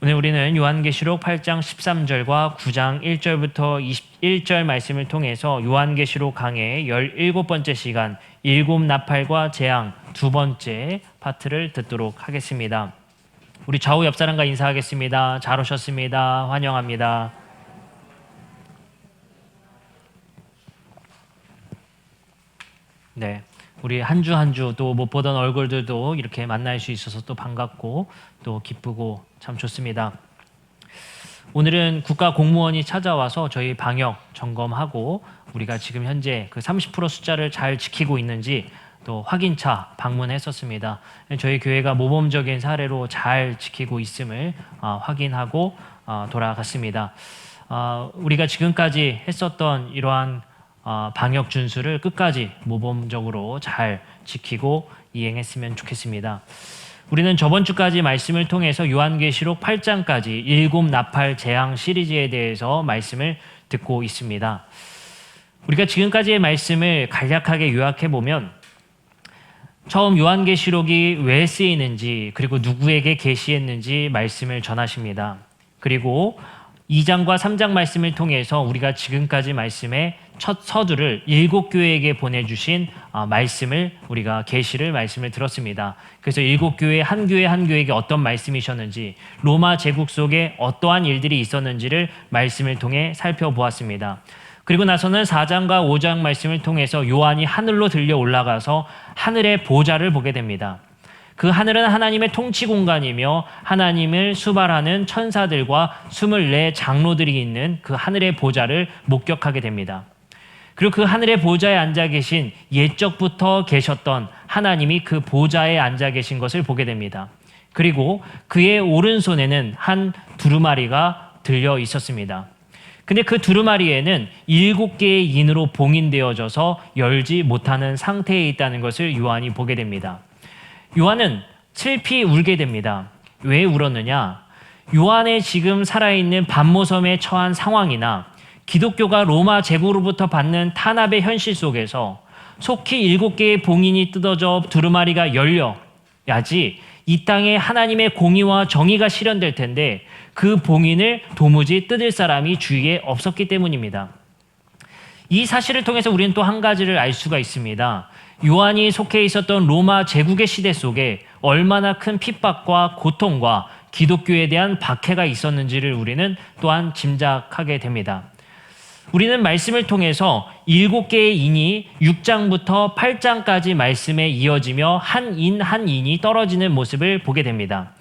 오늘 우리는 요한계시록 8장 13절과 9장 1절부터 21절 말씀을 통해서 요한계시록 강의 17번째 시간 일곱 나팔과 재앙 두 번째 파트를 듣도록 하겠습니다. 우리 좌우 옆 사람과 인사하겠습니다. 잘 오셨습니다. 환영합니다. 네, 우리 한 주 한 주 또 못 보던 얼굴들도 이렇게 만날 수 있어서 또 반갑고 또 기쁘고 참 좋습니다. 오늘은 국가 공무원이 찾아와서 저희 방역 점검하고 우리가 지금 현재 그 30% 숫자를 잘 지키고 있는지 또 확인차 방문했었습니다. 저희 교회가 모범적인 사례로 잘 지키고 있음을 확인하고 돌아갔습니다. 우리가 지금까지 했었던 이러한 방역 준수를 끝까지 모범적으로 잘 지키고 이행했으면 좋겠습니다. 우리는 저번 주까지 말씀을 통해서 요한계시록 8장까지 일곱 나팔 재앙 시리즈에 대해서 말씀을 듣고 있습니다. 우리가 지금까지의 말씀을 간략하게 요약해 보면 처음 요한계시록이 왜 쓰이는지 그리고 누구에게 계시했는지 말씀을 전하십니다. 그리고 2장과 3장 말씀을 통해서 우리가 지금까지 말씀의 첫 서두를 7교회에게 보내주신 말씀을 우리가 계시를 말씀을 들었습니다. 그래서 7교회 한 교회에게 어떤 말씀이셨는지 로마 제국 속에 어떠한 일들이 있었는지를 말씀을 통해 살펴보았습니다. 그리고 나서는 4장과 5장 말씀을 통해서 요한이 하늘로 들려 올라가서 하늘의 보좌를 보게 됩니다. 그 하늘은 하나님의 통치 공간이며 하나님을 수발하는 천사들과 24 장로들이 있는 그 하늘의 보좌를 목격하게 됩니다. 그리고 그 하늘의 보좌에 앉아 계신 옛적부터 계셨던 하나님이 그 보좌에 앉아 계신 것을 보게 됩니다. 그리고 그의 오른손에는 한 두루마리가 들려 있었습니다. 근데 그 두루마리에는 7개의 인으로 봉인되어져서 열지 못하는 상태에 있다는 것을 요한이 보게 됩니다. 요한은 슬피 울게 됩니다. 왜 울었느냐? 요한의 지금 살아있는 반모섬에 처한 상황이나 기독교가 로마 제국으로부터 받는 탄압의 현실 속에서 속히 7개의 봉인이 뜯어져 두루마리가 열려야지 이 땅에 하나님의 공의와 정의가 실현될 텐데 그 봉인을 도무지 뜯을 사람이 주위에 없었기 때문입니다. 이 사실을 통해서 우리는 또 한 가지를 알 수가 있습니다. 요한이 속해 있었던 로마 제국의 시대 속에 얼마나 큰 핍박과 고통과 기독교에 대한 박해가 있었는지를 우리는 또한 짐작하게 됩니다. 우리는 말씀을 통해서 7개의 인이 6장부터 8장까지 말씀에 이어지며 한 인이 떨어지는 모습을 보게 됩니다.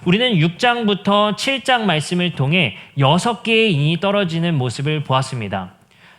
우리는 6장부터 7장 말씀을 통해 6개의 인이 떨어지는 모습을 보았습니다.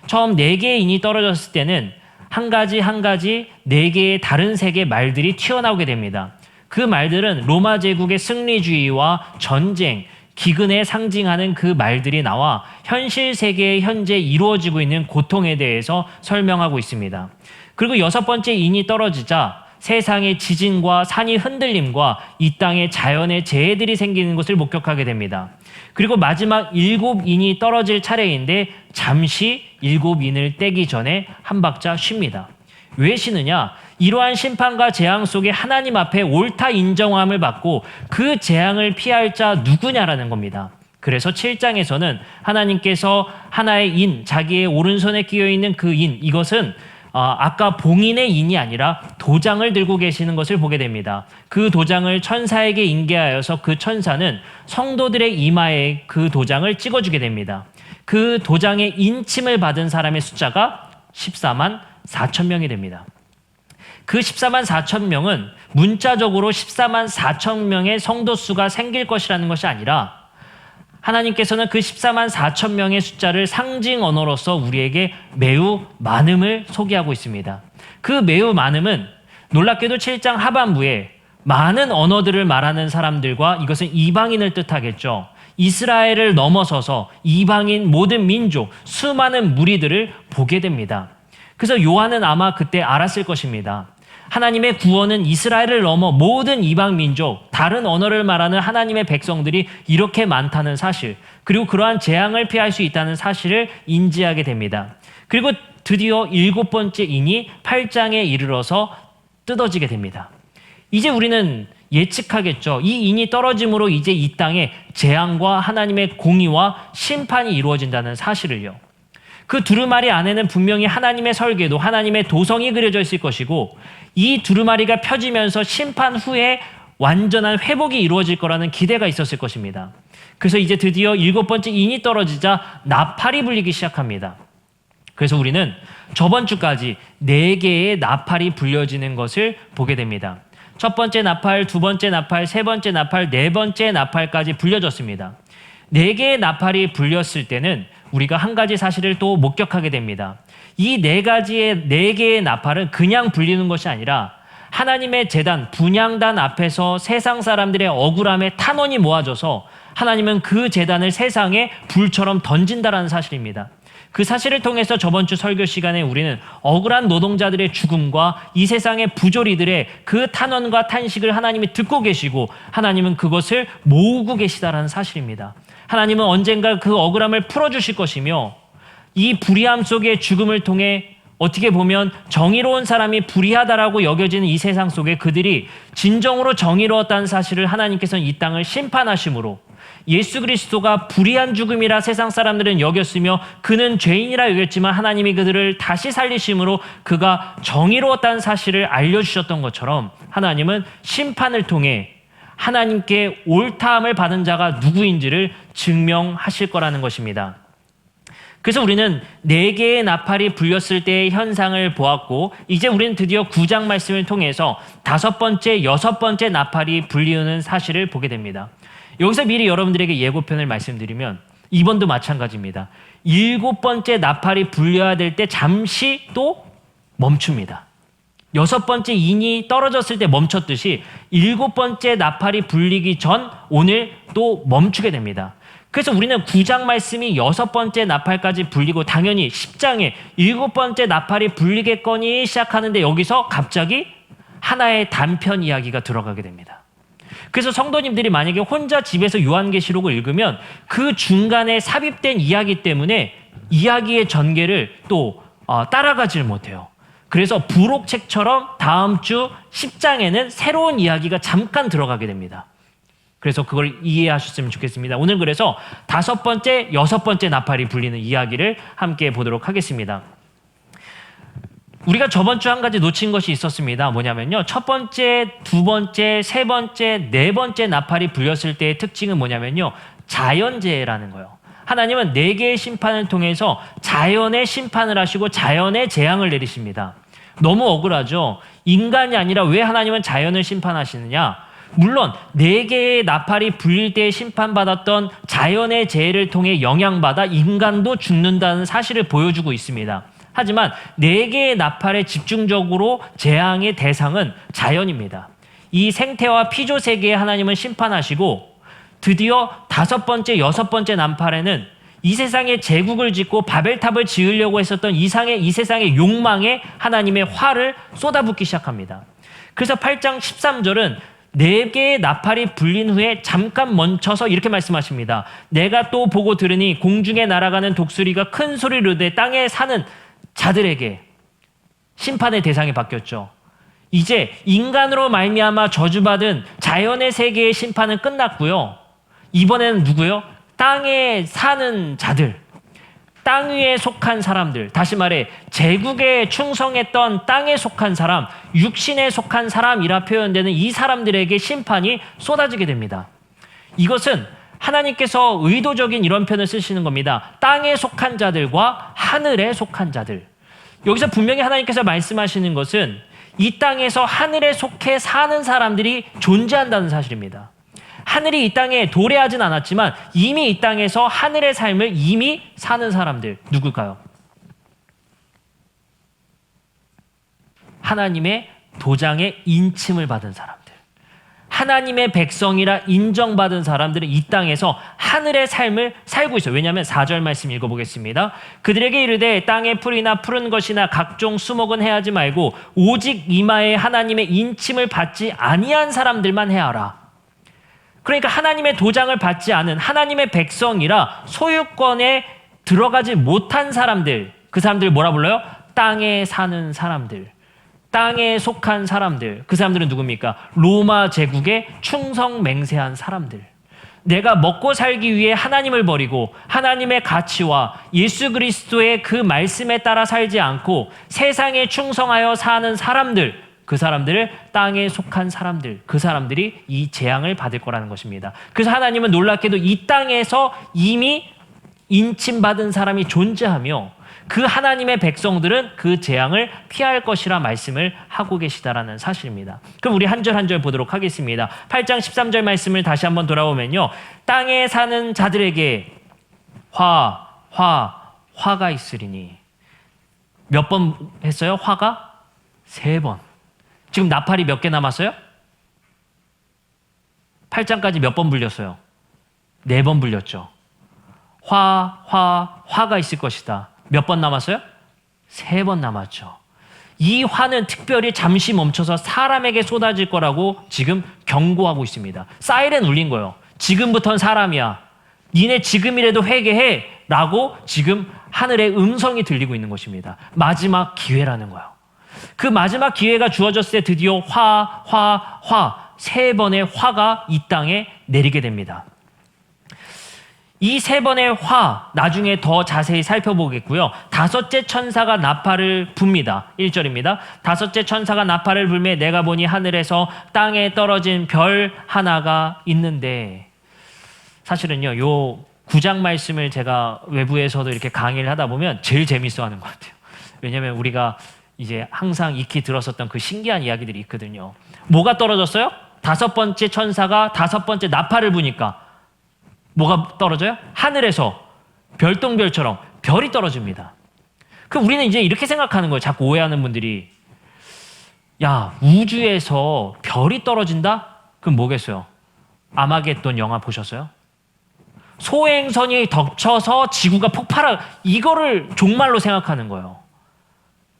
처음 4개의 인이 떨어졌을 때는 한 가지 4개의 다른 색의 말들이 튀어나오게 됩니다. 그 말들은 로마 제국의 승리주의와 전쟁, 기근에 상징하는 그 말들이 나와 현실 세계에 현재 이루어지고 있는 고통에 대해서 설명하고 있습니다. 그리고 6번째 인이 떨어지자 세상의 지진과 산이 흔들림과 이 땅에 자연의 재해들이 생기는 것을 목격하게 됩니다. 그리고 마지막 7인이 떨어질 차례인데 잠시 7인을 떼기 전에 한 박자 쉽니다. 왜 쉬느냐? 이러한 심판과 재앙 속에 하나님 앞에 옳다 인정함을 받고 그 재앙을 피할 자 누구냐라는 겁니다. 그래서 7장에서는 하나님께서 하나의 인, 자기의 오른손에 끼어있는 그 인, 이것은 아까 봉인의 인이 아니라 도장을 들고 계시는 것을 보게 됩니다. 그 도장을 천사에게 인계하여서 그 천사는 성도들의 이마에 그 도장을 찍어주게 됩니다. 그 도장의 인침을 받은 사람의 숫자가 14만 4천 명이 됩니다. 그 14만 4천 명은 문자적으로 14만 4천 명의 성도 수가 생길 것이라는 것이 아니라 하나님께서는 그 14만 4천 명의 숫자를 상징 언어로서 우리에게 매우 많음을 소개하고 있습니다. 그 매우 많음은 놀랍게도 7장 하반부에 많은 언어들을 말하는 사람들과 이것은 이방인을 뜻하겠죠. 이스라엘을 넘어서서 이방인 모든 민족, 수많은 무리들을 보게 됩니다. 그래서 요한은 아마 그때 알았을 것입니다. 하나님의 구원은 이스라엘을 넘어 모든 이방 민족, 다른 언어를 말하는 하나님의 백성들이 이렇게 많다는 사실, 그리고 그러한 재앙을 피할 수 있다는 사실을 인지하게 됩니다. 그리고 드디어 7번째 인이 8장에 이르러서 뜯어지게 됩니다. 이제 우리는 예측하겠죠. 이 인이 떨어짐으로 이제 이 땅에 재앙과 하나님의 공의와 심판이 이루어진다는 사실을요. 그 두루마리 안에는 분명히 하나님의 설계도, 하나님의 도성이 그려져 있을 것이고 이 두루마리가 펴지면서 심판 후에 완전한 회복이 이루어질 거라는 기대가 있었을 것입니다. 그래서 이제 드디어 7번째 인이 떨어지자 나팔이 불리기 시작합니다. 그래서 우리는 저번 주까지 4개의 나팔이 불려지는 것을 보게 됩니다. 첫 번째 나팔, 두 번째 나팔, 세 번째 나팔, 네 번째 나팔까지 불려졌습니다. 4개의 나팔이 불렸을 때는 우리가 한 가지 사실을 또 목격하게 됩니다. 이 4개의 나팔은 그냥 불리는 것이 아니라 하나님의 제단, 분향단 앞에서 세상 사람들의 억울함에 탄원이 모아져서 하나님은 그 제단을 세상에 불처럼 던진다라는 사실입니다. 그 사실을 통해서 저번 주 설교 시간에 우리는 억울한 노동자들의 죽음과 이 세상의 부조리들의 그 탄원과 탄식을 하나님이 듣고 계시고 하나님은 그것을 모으고 계시다라는 사실입니다. 하나님은 언젠가 그 억울함을 풀어주실 것이며 이 불의함 속의 죽음을 통해 어떻게 보면 정의로운 사람이 불의하다라고 여겨지는 이 세상 속에 그들이 진정으로 정의로웠다는 사실을 하나님께서는 이 땅을 심판하심으로 예수 그리스도가 불의한 죽음이라 세상 사람들은 여겼으며 그는 죄인이라 여겼지만 하나님이 그들을 다시 살리심으로 그가 정의로웠다는 사실을 알려주셨던 것처럼 하나님은 심판을 통해 하나님께 옳다함을 받은 자가 누구인지를 증명하실 거라는 것입니다. 그래서 우리는 4개의 나팔이 불렸을 때의 현상을 보았고 이제 우리는 드디어 9장 말씀을 통해서 5번째, 6번째 나팔이 불리우는 사실을 보게 됩니다. 여기서 미리 여러분들에게 예고편을 말씀드리면 이번도 마찬가지입니다. 7번째 나팔이 불려야 될 때 잠시 또 멈춥니다. 6번째 인이 떨어졌을 때 멈췄듯이 7번째 나팔이 불리기 전 오늘 또 멈추게 됩니다. 그래서 우리는 9장 말씀이 6번째 나팔까지 불리고 당연히 10장에 7번째 나팔이 불리겠거니 시작하는데 여기서 갑자기 하나의 단편 이야기가 들어가게 됩니다. 그래서 성도님들이 만약에 혼자 집에서 요한계시록을 읽으면 그 중간에 삽입된 이야기 때문에 이야기의 전개를 또 따라가질 못해요. 그래서 부록책처럼 다음 주 10장에는 새로운 이야기가 잠깐 들어가게 됩니다. 그래서 그걸 이해하셨으면 좋겠습니다. 오늘 그래서 5번째, 6번째 나팔이 불리는 이야기를 함께 보도록 하겠습니다. 우리가 저번 주 한 가지 놓친 것이 있었습니다. 뭐냐면요. 첫 번째, 두 번째, 세 번째, 네 번째 나팔이 불렸을 때의 특징은 뭐냐면요. 자연재해라는 거예요. 하나님은 4개의 심판을 통해서 자연의 심판을 하시고 자연의 재앙을 내리십니다. 너무 억울하죠. 인간이 아니라 왜 하나님은 자연을 심판하시느냐? 물론 4개의 나팔이 불릴 때 심판받았던 자연의 재해를 통해 영향받아 인간도 죽는다는 사실을 보여주고 있습니다. 하지만 4개의 나팔에 집중적으로 재앙의 대상은 자연입니다. 이 생태와 피조 세계에 하나님은 심판하시고 드디어 5번째, 6번째 나팔에는 이 세상에 제국을 짓고 바벨탑을 지으려고 했었던 이 세상의 욕망에 하나님의 화를 쏟아붓기 시작합니다. 그래서 8장 13절은 4개의 나팔이 불린 후에 잠깐 멈춰서 이렇게 말씀하십니다. 내가 또 보고 들으니 공중에 날아가는 독수리가 큰 소리로 이르되 땅에 사는 자들에게 심판의 대상이 바뀌었죠. 이제 인간으로 말미암아 저주받은 자연의 세계의 심판은 끝났고요. 이번에는 누구요? 땅에 사는 자들, 땅 위에 속한 사람들, 다시 말해 제국에 충성했던 땅에 속한 사람, 육신에 속한 사람이라 표현되는 이 사람들에게 심판이 쏟아지게 됩니다. 이것은 하나님께서 의도적인 이런 표현을 쓰시는 겁니다. 땅에 속한 자들과 하늘에 속한 자들. 여기서 분명히 하나님께서 말씀하시는 것은 이 땅에서 하늘에 속해 사는 사람들이 존재한다는 사실입니다. 하늘이 이 땅에 도래하진 않았지만 이미 이 땅에서 하늘의 삶을 이미 사는 사람들 누굴까요? 하나님의 도장에 인침을 받은 사람들. 하나님의 백성이라 인정받은 사람들은 이 땅에서 하늘의 삶을 살고 있어요. 왜냐하면 4절 말씀 읽어보겠습니다. 그들에게 이르되 땅의 풀이나 푸른 것이나 각종 수목은 해하지 말고 오직 이마에 하나님의 인침을 받지 아니한 사람들만 해하라. 그러니까 하나님의 도장을 받지 않은 하나님의 백성이라 소유권에 들어가지 못한 사람들, 그 사람들 뭐라 불러요? 땅에 사는 사람들. 땅에 속한 사람들, 그 사람들은 누굽니까? 로마 제국에 충성 맹세한 사람들. 내가 먹고 살기 위해 하나님을 버리고 하나님의 가치와 예수 그리스도의 그 말씀에 따라 살지 않고 세상에 충성하여 사는 사람들, 그 사람들을 땅에 속한 사람들, 그 사람들이 이 재앙을 받을 거라는 것입니다. 그래서 하나님은 놀랍게도 이 땅에서 이미 인침받은 사람이 존재하며 그 하나님의 백성들은 그 재앙을 피할 것이라 말씀을 하고 계시다라는 사실입니다. 그럼 우리 한 절 한 절 보도록 하겠습니다. 8장 13절 말씀을 다시 한번 돌아보면요. 땅에 사는 자들에게 화가 있으리니. 몇 번 했어요? 화가? 3번. 지금 나팔이 몇 개 남았어요? 8장까지 몇 번 불렸어요? 4번 불렸죠. 화가 있을 것이다. 몇 번 남았어요? 3번 남았죠. 이 화는 특별히 잠시 멈춰서 사람에게 쏟아질 거라고 지금 경고하고 있습니다. 사이렌 울린 거예요. 지금부터는 사람이야. 니네 지금이라도 회개해. 라고 지금 하늘의 음성이 들리고 있는 것입니다. 마지막 기회라는 거예요. 그 마지막 기회가 주어졌을 때 드디어 3번의 화가 이 땅에 내리게 됩니다. 이 3번의 화 나중에 더 자세히 살펴보겠고요. 5째 천사가 나팔을 붑니다. 1절입니다. 5째 천사가 나팔을 불매 내가 보니 하늘에서 땅에 떨어진 별 하나가 있는데, 사실은요 요 9장 말씀을 제가 외부에서도 이렇게 강의를 하다 보면 제일 재밌어하는 것 같아요. 왜냐하면 우리가 이제 항상 익히 들었었던 그 신기한 이야기들이 있거든요. 뭐가 떨어졌어요? 5번째 천사가 5번째 나팔을 부니까 뭐가 떨어져요? 하늘에서 별똥별처럼 별이 떨어집니다. 그럼 우리는 이제 이렇게 생각하는 거예요. 자꾸 오해하는 분들이. 야, 우주에서 별이 떨어진다? 그럼 뭐겠어요? 아마겟돈 영화 보셨어요? 소행성이 덮쳐서 지구가 이거를 종말로 생각하는 거예요.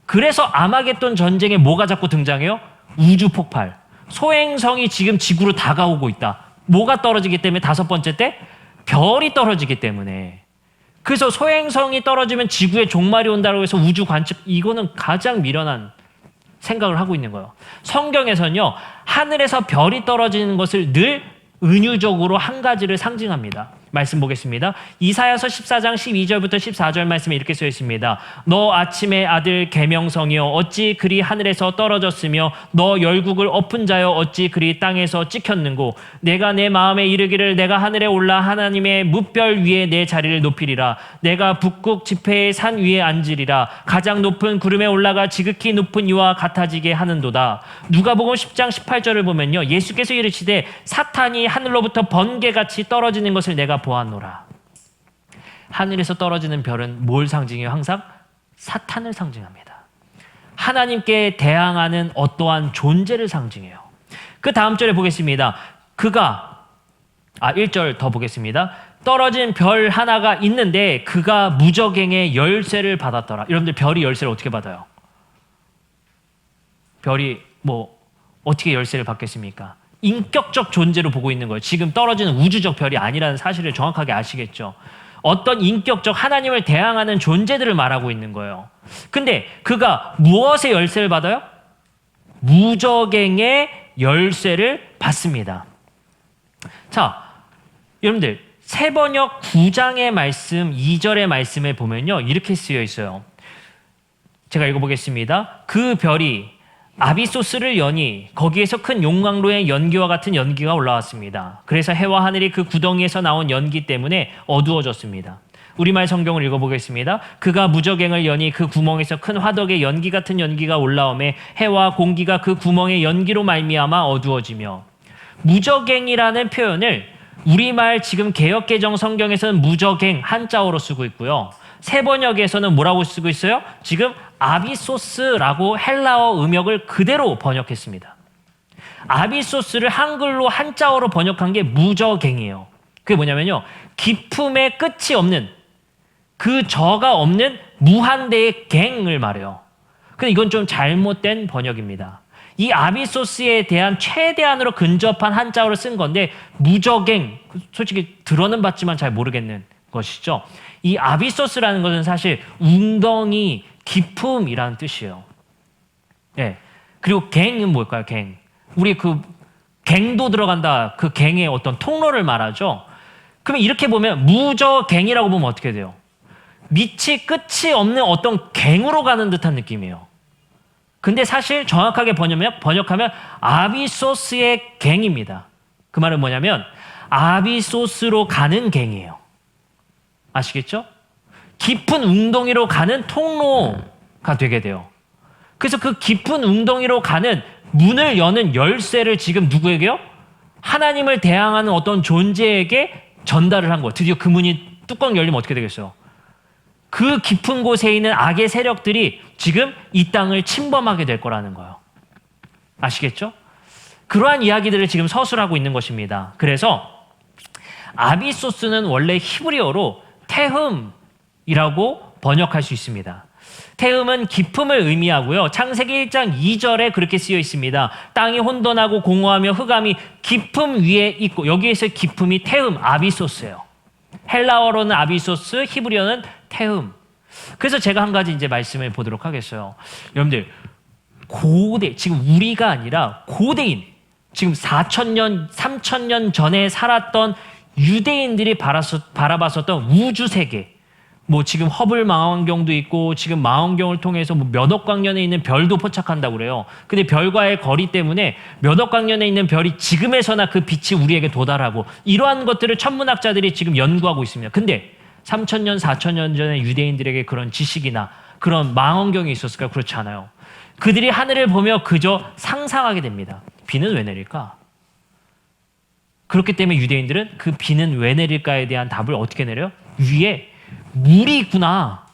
그래서 아마겟돈 전쟁에 뭐가 자꾸 등장해요? 우주 폭발. 소행성이 지금 지구로 다가오고 있다. 뭐가 떨어지기 때문에 5번째 때? 별이 떨어지기 때문에. 그래서 소행성이 떨어지면 지구에 종말이 온다고 해서 우주 관측, 이거는 가장 미련한 생각을 하고 있는 거예요. 성경에서는요, 하늘에서 별이 떨어지는 것을 늘 은유적으로 한 가지를 상징합니다. 말씀 보겠습니다. 이사야서 14장 12절부터 14절 말씀에 이렇게 써 있습니다. 너 아침의 아들 계명성이여 어찌 그리 하늘에서 떨어졌으며 너 열국을 엎은 자여 어찌 그리 땅에서 찍혔는고 내가 내 마음에 이르기를 내가 하늘에 올라 하나님의 뭇별 위에 내 자리를 높이리라. 내가 북극 지폐의 산 위에 앉으리라. 가장 높은 구름에 올라가 지극히 높은 이와 같아지게 하는도다. 누가복음 10장 18절을 보면요, 예수께서 이르시되 사탄이 하늘로부터 번개같이 떨어지는 것을 내가 보았노라. 하늘에서 떨어지는 별은 뭘 상징해요? 항상 사탄을 상징합니다. 하나님께 대항하는 어떠한 존재를 상징해요. 그 다음 절에 보겠습니다. 1절 더 보겠습니다. 떨어진 별 하나가 있는데 그가 무저갱의 열쇠를 받았더라. 여러분들 별이 열쇠를 어떻게 받아요? 별이 어떻게 열쇠를 받겠습니까? 인격적 존재로 보고 있는 거예요. 지금 떨어지는 우주적 별이 아니라는 사실을 정확하게 아시겠죠? 어떤 인격적 하나님을 대항하는 존재들을 말하고 있는 거예요. 근데 그가 무엇의 열쇠를 받아요? 무저갱의 열쇠를 받습니다. 자, 여러분들 세번역 9장의 말씀 2절의 말씀에 보면요, 이렇게 쓰여 있어요. 제가 읽어보겠습니다. 그 별이 아비소스를 여니 거기에서 큰 용광로의 연기와 같은 연기가 올라왔습니다. 그래서 해와 하늘이 그 구덩이에서 나온 연기 때문에 어두워졌습니다. 우리말 성경을 읽어보겠습니다. 그가 무저갱을 여니 그 구멍에서 큰 화덕의 연기 같은 연기가 올라오매 해와 공기가 그 구멍의 연기로 말미암아 어두워지며. 무저갱이라는 표현을 우리말 지금 개역개정 성경에서는 무저갱 한자어로 쓰고 있고요. 세번역에서는 뭐라고 쓰고 있어요? 지금 아비소스라고 헬라어 음역을 그대로 번역했습니다. 아비소스를 한글로 한자어로 번역한 게 무저갱이에요. 그게 뭐냐면요, 기품의 끝이 없는, 그 저가 없는 무한대의 갱을 말해요. 근데 이건 좀 잘못된 번역입니다. 이 아비소스에 대한 최대한으로 근접한 한자어를 쓴 건데 무저갱, 솔직히 들어는 봤지만 잘 모르겠는 것이죠. 이 아비소스라는 것은 사실 웅덩이, 깊음이라는 뜻이에요. 네. 그리고 갱은 뭘까요? 갱. 우리 그 갱도 들어간다. 그 갱의 어떤 통로를 말하죠. 그러면 이렇게 보면 무저갱이라고 보면 어떻게 돼요? 밑이 끝이 없는 어떤 갱으로 가는 듯한 느낌이에요. 근데 사실 정확하게 번역하면 아비소스의 갱입니다. 그 말은 뭐냐면 아비소스로 가는 갱이에요. 아시겠죠? 깊은 웅덩이로 가는 통로가 되게 돼요. 그래서 그 깊은 웅덩이로 가는 문을 여는 열쇠를 지금 누구에게요? 하나님을 대항하는 어떤 존재에게 전달을 한 거예요. 드디어 그 문이 뚜껑 열리면 어떻게 되겠어요? 그 깊은 곳에 있는 악의 세력들이 지금 이 땅을 침범하게 될 거라는 거예요. 아시겠죠? 그러한 이야기들을 지금 서술하고 있는 것입니다. 그래서 아비소스는 원래 히브리어로 태흠이라고 번역할 수 있습니다. 태음은 깊음을 의미하고요. 창세기 1장 2절에 그렇게 쓰여 있습니다. 땅이 혼돈하고 공허하며 흑암이 깊음 위에 있고, 여기에서 깊음이 태음, 아비소스예요. 헬라어로는 아비소스, 히브리어는 태음. 그래서 제가 한 가지 이제 말씀을 보도록 하겠어요. 여러분들, 지금 우리가 아니라 고대인, 지금 4,000년, 3,000년 전에 살았던 유대인들이 바라봤었던 우주 세계, 뭐 지금 허블 망원경도 있고 지금 망원경을 통해서 뭐 몇 억 광년에 있는 별도 포착한다고 그래요. 근데 별과의 거리 때문에 몇 억 광년에 있는 별이 지금에서나 그 빛이 우리에게 도달하고, 이러한 것들을 천문학자들이 지금 연구하고 있습니다. 근데 3,000년, 4,000년 전에 유대인들에게 그런 지식이나 그런 망원경이 있었을까요? 그렇지 않아요. 그들이 하늘을 보며 그저 상상하게 됩니다. 비는 왜 내릴까? 그렇기 때문에 유대인들은 그 비는 왜 내릴까에 대한 답을 어떻게 내려요? 위에 물이 있구나.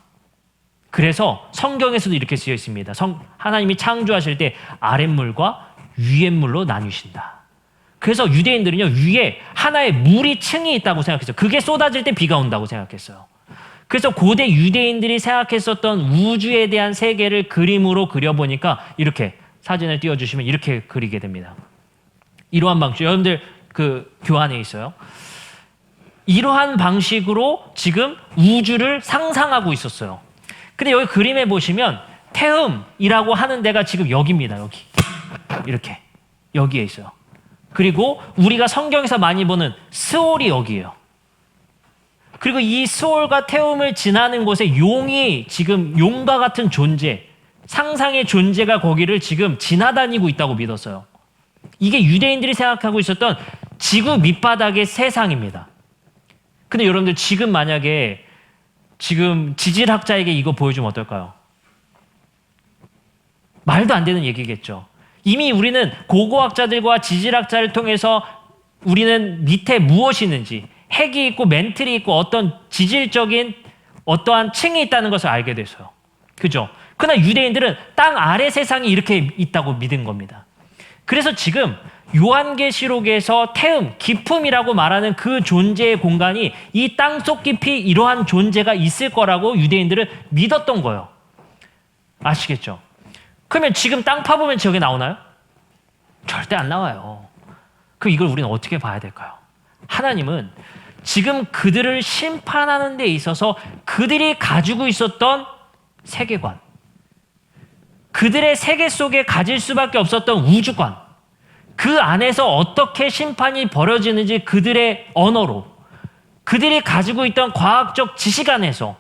그래서 성경에서도 이렇게 쓰여 있습니다. 하나님이 창조하실 때 아랫물과 위랫물로 나뉘신다. 그래서 유대인들은요, 위에 하나의 물이 층이 있다고 생각했어요. 그게 쏟아질 때 비가 온다고 생각했어요. 그래서 고대 유대인들이 생각했었던 우주에 대한 세계를 그림으로 그려보니까 이렇게 사진을 띄워주시면 이렇게 그리게 됩니다. 이러한 방식, 여러분들 그 교환에 있어요. 이러한 방식으로 지금 우주를 상상하고 있었어요. 근데 여기 그림에 보시면 태음이라고 하는 데가 지금 여기입니다. 여기. 이렇게. 여기에 있어요. 그리고 우리가 성경에서 많이 보는 스올이 여기예요. 그리고 이 스올과 태음을 지나는 곳에 용이 지금 용과 같은 존재, 상상의 존재가 거기를 지금 지나다니고 있다고 믿었어요. 이게 유대인들이 생각하고 있었던 지구 밑바닥의 세상입니다. 근데 여러분들 지금 만약에 지금 지질학자에게 이거 보여주면 어떨까요? 말도 안 되는 얘기겠죠. 이미 우리는 고고학자들과 지질학자를 통해서 우리는 밑에 무엇이 있는지, 핵이 있고 멘틀이 있고 어떤 지질적인 어떠한 층이 있다는 것을 알게 됐어요. 그죠? 그러나 유대인들은 땅 아래 세상이 이렇게 있다고 믿은 겁니다. 그래서 지금 요한계시록에서 태음, 깊음이라고 말하는 그 존재의 공간이 이 땅속 깊이 이러한 존재가 있을 거라고 유대인들은 믿었던 거예요. 아시겠죠? 그러면 지금 땅 파보면 저게 나오나요? 절대 안 나와요. 그럼 이걸 우리는 어떻게 봐야 될까요? 하나님은 지금 그들을 심판하는 데 있어서 그들이 가지고 있었던 세계관, 그들의 세계 속에 가질 수밖에 없었던 우주관, 그 안에서 어떻게 심판이 벌어지는지 그들의 언어로, 그들이 가지고 있던 과학적 지식 안에서,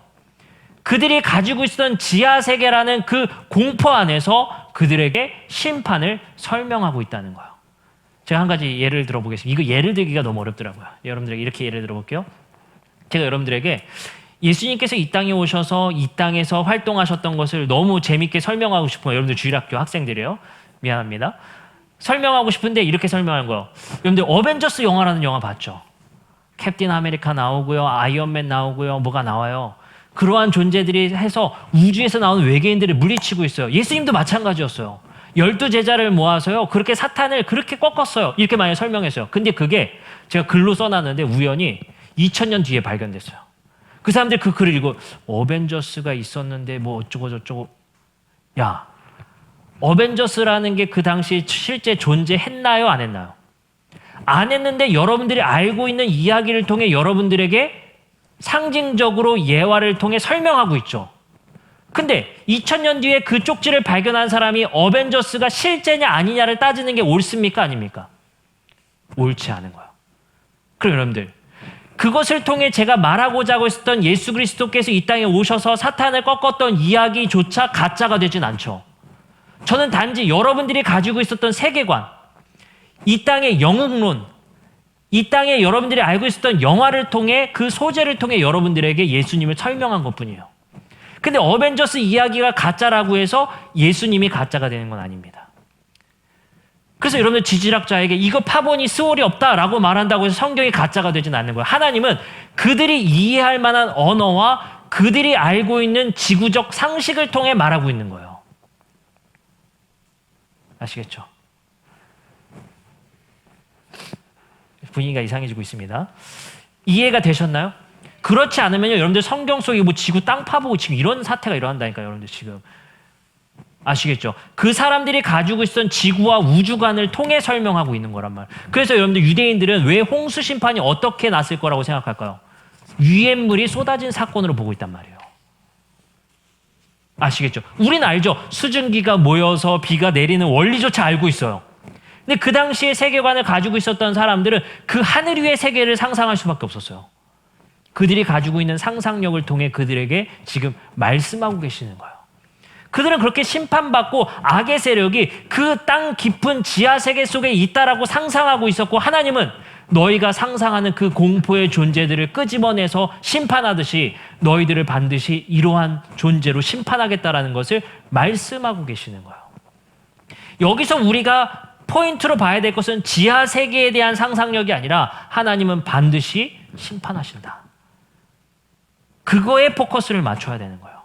그들이 가지고 있었던 지하세계라는 그 공포 안에서 그들에게 심판을 설명하고 있다는 거예요. 제가 한 가지 예를 들어보겠습니다. 이거 예를 들기가 너무 어렵더라고요. 여러분들에게 이렇게 예를 들어볼게요. 제가 여러분들에게 예수님께서 이 땅에 오셔서 이 땅에서 활동하셨던 것을 너무 재밌게 설명하고 싶어요. 여러분들 주일학교 학생들이에요. 미안합니다. 설명하고 싶은데 이렇게 설명하는 거예요. 여러분들 어벤져스 영화라는 영화 봤죠? 캡틴 아메리카 나오고요. 아이언맨 나오고요. 뭐가 나와요. 그러한 존재들이 해서 우주에서 나오는 외계인들을 물리치고 있어요. 예수님도 마찬가지였어요. 12제자를 모아서요. 그렇게 사탄을 그렇게 꺾었어요. 이렇게 많이 설명했어요. 근데 그게 제가 글로 써놨는데 우연히 2000년 뒤에 발견됐어요. 그 사람들이 그 글을 읽고 어벤져스가 있었는데 뭐 어쩌고 저쩌고. 야, 어벤져스라는 게 그 당시 실제 존재했나요? 안 했나요? 안 했는데 여러분들이 알고 있는 이야기를 통해 여러분들에게 상징적으로 예화를 통해 설명하고 있죠. 근데 2000년 뒤에 그 쪽지를 발견한 사람이 어벤져스가 실제냐 아니냐를 따지는 게 옳습니까? 아닙니까? 옳지 않은 거예요. 그럼 여러분들, 그것을 통해 제가 말하고자 하고 있었던 예수 그리스도께서 이 땅에 오셔서 사탄을 꺾었던 이야기조차 가짜가 되진 않죠. 저는 단지 여러분들이 가지고 있었던 세계관, 이 땅의 영웅론, 이 땅에 여러분들이 알고 있었던 영화를 통해 그 소재를 통해 여러분들에게 예수님을 설명한 것뿐이에요. 근데 어벤져스 이야기가 가짜라고 해서 예수님이 가짜가 되는 건 아닙니다. 그래서 여러분들 지질학자에게 이거 파보니 스월이 없다라고 말한다고 해서 성경이 가짜가 되진 않는 거예요. 하나님은 그들이 이해할 만한 언어와 그들이 알고 있는 지구적 상식을 통해 말하고 있는 거예요. 아시겠죠? 분위기가 이상해지고 있습니다. 이해가 되셨나요? 그렇지 않으면요, 여러분들 성경 속에 뭐 지구 땅 파보고 지금 이런 사태가 일어난다니까요, 여러분들 지금. 아시겠죠? 그 사람들이 가지고 있었던 지구와 우주관을 통해 설명하고 있는 거란 말이에요. 그래서 여러분들 유대인들은 왜 홍수 심판이 어떻게 났을 거라고 생각할까요? 유엔물이 쏟아진 사건으로 보고 있단 말이에요. 아시겠죠? 우리는 알죠? 수증기가 모여서 비가 내리는 원리조차 알고 있어요. 근데 그 당시에 세계관을 가지고 있었던 사람들은 그 하늘 위의 세계를 상상할 수밖에 없었어요. 그들이 가지고 있는 상상력을 통해 그들에게 지금 말씀하고 계시는 거예요. 그들은 그렇게 심판받고 악의 세력이 그 땅 깊은 지하 세계 속에 있다라고 상상하고 있었고, 하나님은 너희가 상상하는 그 공포의 존재들을 끄집어내서 심판하듯이 너희들을 반드시 이러한 존재로 심판하겠다라는 것을 말씀하고 계시는 거예요. 여기서 우리가 포인트로 봐야 될 것은 지하 세계에 대한 상상력이 아니라 하나님은 반드시 심판하신다. 그거에 포커스를 맞춰야 되는 거예요.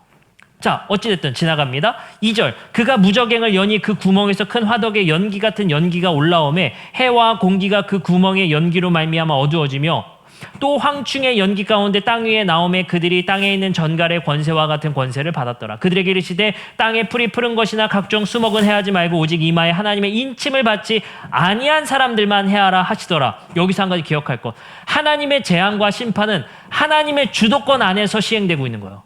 자, 어찌됐든 지나갑니다. 2절, 그가 무저갱을 여니 그 구멍에서 큰 화덕에 연기 같은 연기가 올라오매 해와 공기가 그 구멍의 연기로 말미암아 어두워지며 또 황충의 연기 가운데 땅 위에 나오매 그들이 땅에 있는 전갈의 권세와 같은 권세를 받았더라. 그들에게 이르시되 땅에 풀이 푸른 것이나 각종 수목은 해하지 말고 오직 이마에 하나님의 인침을 받지 아니한 사람들만 해하라 하시더라. 여기서 한 가지 기억할 것, 하나님의 재앙과 심판은 하나님의 주도권 안에서 시행되고 있는 거예요.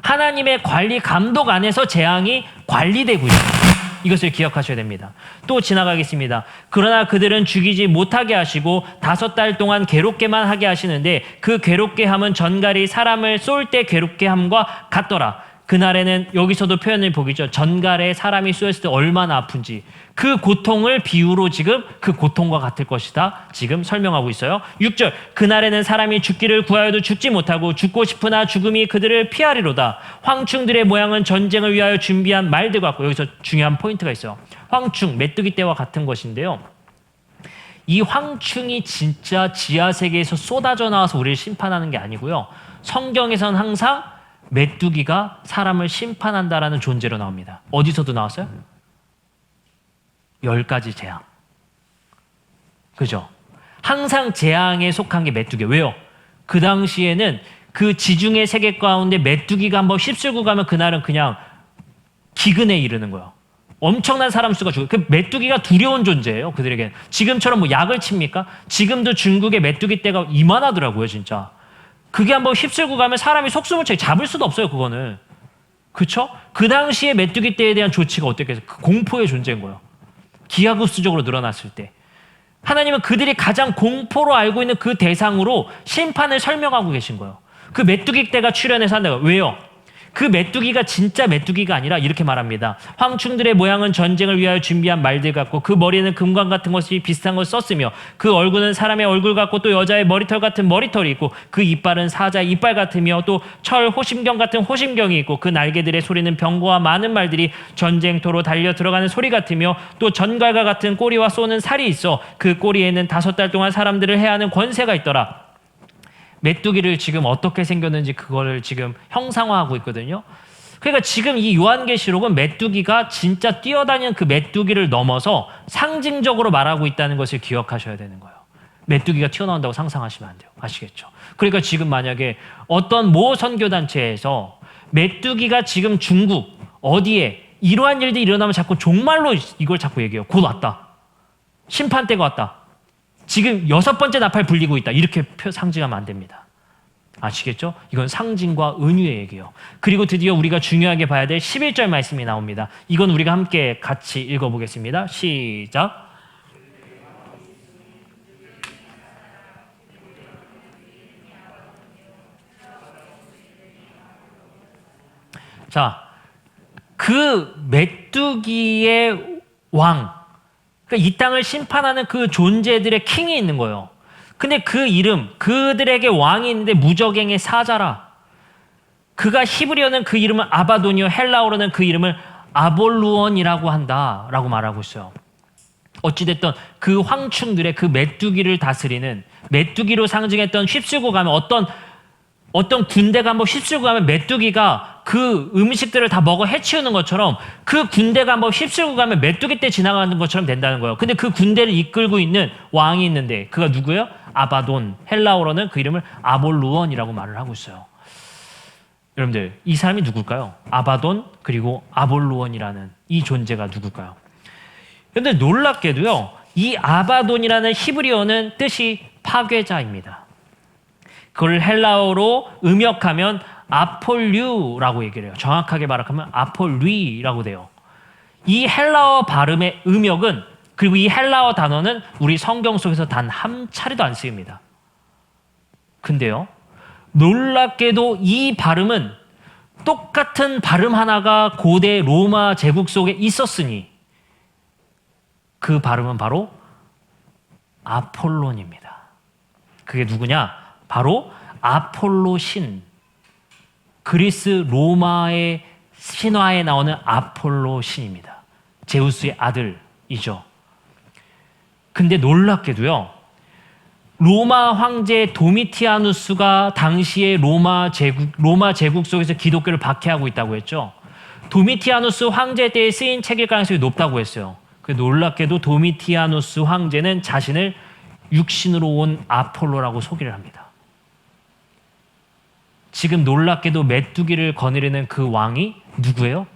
하나님의 관리 감독 안에서 재앙이 관리되고 있습니다. 이것을 기억하셔야 됩니다. 또 지나가겠습니다. 그러나 그들은 죽이지 못하게 하시고 5달 동안 괴롭게만 하게 하시는데 그 괴롭게 함은 전갈이 사람을 쏠 때 괴롭게 함과 같더라. 그날에는 여기서도 표현을 보기죠. 전갈에 사람이 쏘였을 때 얼마나 아픈지 그 고통을 비유로 지금 그 고통과 같을 것이다 지금 설명하고 있어요. 6절, 그날에는 사람이 죽기를 구하여도 죽지 못하고 죽고 싶으나 죽음이 그들을 피하리로다. 황충들의 모양은 전쟁을 위하여 준비한 말들 같고, 여기서 중요한 포인트가 있어요. 황충, 메뚜기 떼와 같은 것인데요, 이 황충이 진짜 지하세계에서 쏟아져 나와서 우리를 심판하는 게 아니고요, 성경에서는 항상 메뚜기가 사람을 심판한다라는 존재로 나옵니다. 어디서도 나왔어요? 10가지 재앙. 그죠? 항상 재앙에 속한 게 메뚜기. 왜요? 그 당시에는 그 지중해 세계 가운데 메뚜기가 한번 휩쓸고 가면 그날은 그냥 기근에 이르는 거예요. 엄청난 사람 수가 죽어요. 그 메뚜기가 두려운 존재예요, 그들에게. 지금처럼 뭐 약을 칩니까? 지금도 중국의 메뚜기 떼가 이만하더라고요, 진짜. 그게 한번 휩쓸고 가면 사람이 속수무책에 잡을 수도 없어요, 그거는. 그쵸? 그 당시에 메뚜기 떼에 대한 조치가 어떻게 해서 그 공포의 존재인 거예요. 기하급수적으로 늘어났을 때. 하나님은 그들이 가장 공포로 알고 있는 그 대상으로 심판을 설명하고 계신 거예요. 그 메뚜기 떼가 출현해서 한다고. 왜요? 그 메뚜기가 진짜 메뚜기가 아니라 이렇게 말합니다. 황충들의 모양은 전쟁을 위하여 준비한 말들 같고 그 머리에는 금관 같은 것이 비슷한 것을 썼으며 그 얼굴은 사람의 얼굴 같고 또 여자의 머리털 같은 머리털이 있고 그 이빨은 사자의 이빨 같으며 또 철 호심경 같은 호심경이 있고 그 날개들의 소리는 병거와 많은 말들이 전쟁터로 달려 들어가는 소리 같으며 또 전갈과 같은 꼬리와 쏘는 살이 있어 그 꼬리에는 5달 동안 사람들을 해하는 권세가 있더라. 메뚜기를 지금 어떻게 생겼는지 그거를 지금 형상화하고 있거든요. 그러니까 지금 이 요한계시록은 메뚜기가 진짜 뛰어다니는 그 메뚜기를 넘어서 상징적으로 말하고 있다는 것을 기억하셔야 되는 거예요. 메뚜기가 튀어나온다고 상상하시면 안 돼요. 아시겠죠? 그러니까 지금 만약에 어떤 모 선교단체에서 메뚜기가 지금 중국 어디에 이러한 일들이 일어나면 자꾸 종말로 이걸 자꾸 얘기해요. 곧 왔다. 심판 때가 왔다. 지금 6번째 나팔 불리고 있다. 이렇게 상징하면 안 됩니다. 아시겠죠? 이건 상징과 은유의 얘기예요. 그리고 드디어 우리가 중요하게 봐야 될 11절 말씀이 나옵니다. 이건 우리가 함께 같이 읽어보겠습니다. 시작. 자, 그 메뚜기의 왕, 그러니까 이 땅을 심판하는 그 존재들의 킹이 있는 거예요. 근데 그 이름, 그들에게 왕이 있는데 무적행의 사자라. 그가 히브리어는 그 이름은 아바돈이요, 헬라어로는 그 이름을 아볼루온이라고 한다라고 말하고 있어요. 어찌됐든 그 황충들의 그 메뚜기를 다스리는, 메뚜기로 상징했던 휩쓸고 가면 어떤 군대가 한번 휩쓸고 가면 메뚜기가 그 음식들을 다 먹어 해치우는 것처럼 그 군대가 한번 휩쓸고 가면 메뚜기 때 지나가는 것처럼 된다는 거예요. 근데 그 군대를 이끌고 있는 왕이 있는데 그가 누구예요? 아바돈, 헬라어로는 그 이름을 아볼루온이라고 말을 하고 있어요. 여러분들, 이 사람이 누굴까요? 아바돈 그리고 아볼루온이라는 이 존재가 누굴까요? 그런데 놀랍게도요, 이 아바돈이라는 히브리어는 뜻이 파괴자입니다. 그걸 헬라어로 음역하면 아폴류라고 얘기를 해요. 정확하게 말하면 아폴리라고 돼요. 이 헬라어 발음의 음역은, 그리고 이 헬라어 단어는 우리 성경 속에서 단 한 차례도 안 쓰입니다. 근데요, 놀랍게도 이 발음은 똑같은 발음 하나가 고대 로마 제국 속에 있었으니 그 발음은 바로 아폴론입니다. 그게 누구냐? 바로 아폴로 신. 그리스 로마의 신화에 나오는 아폴로 신입니다. 제우스의 아들이죠. 근데 놀랍게도요, 로마 황제 도미티아누스가 당시의 로마 제국 속에서 기독교를 박해하고 있다고 했죠. 도미티아누스 황제 때에 쓰인 책일 가능성이 높다고 했어요. 놀랍게도 도미티아누스 황제는 자신을 육신으로 온 아폴로라고 소개를 합니다. 지금 놀랍게도 메뚜기를 거느리는 그 왕이 누구예요?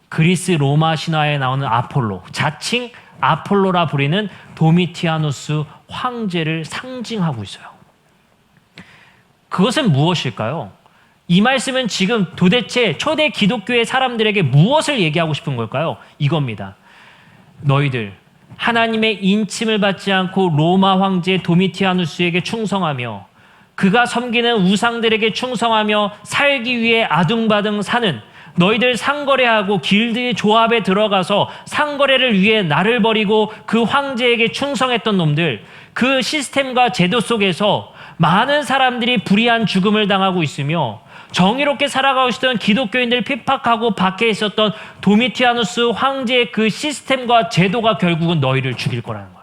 그리스 로마 신화에 나오는 아폴로, 자칭 아폴로라 부리는 도미티아누스 황제를 상징하고 있어요. 그것은 무엇일까요? 이 말씀은 지금 도대체 초대 기독교의 사람들에게 무엇을 얘기하고 싶은 걸까요? 이겁니다. 너희들 하나님의 인침을 받지 않고 로마 황제 도미티아누스에게 충성하며 그가 섬기는 우상들에게 충성하며 살기 위해 아둥바둥 사는 너희들, 상거래하고 길드의 조합에 들어가서 상거래를 위해 나를 버리고 그 황제에게 충성했던 놈들, 그 시스템과 제도 속에서 많은 사람들이 불의한 죽음을 당하고 있으며 정의롭게 살아가고 있었던 기독교인들 핍박하고 박해 있었던 도미티아누스 황제의 그 시스템과 제도가 결국은 너희를 죽일 거라는 거예요.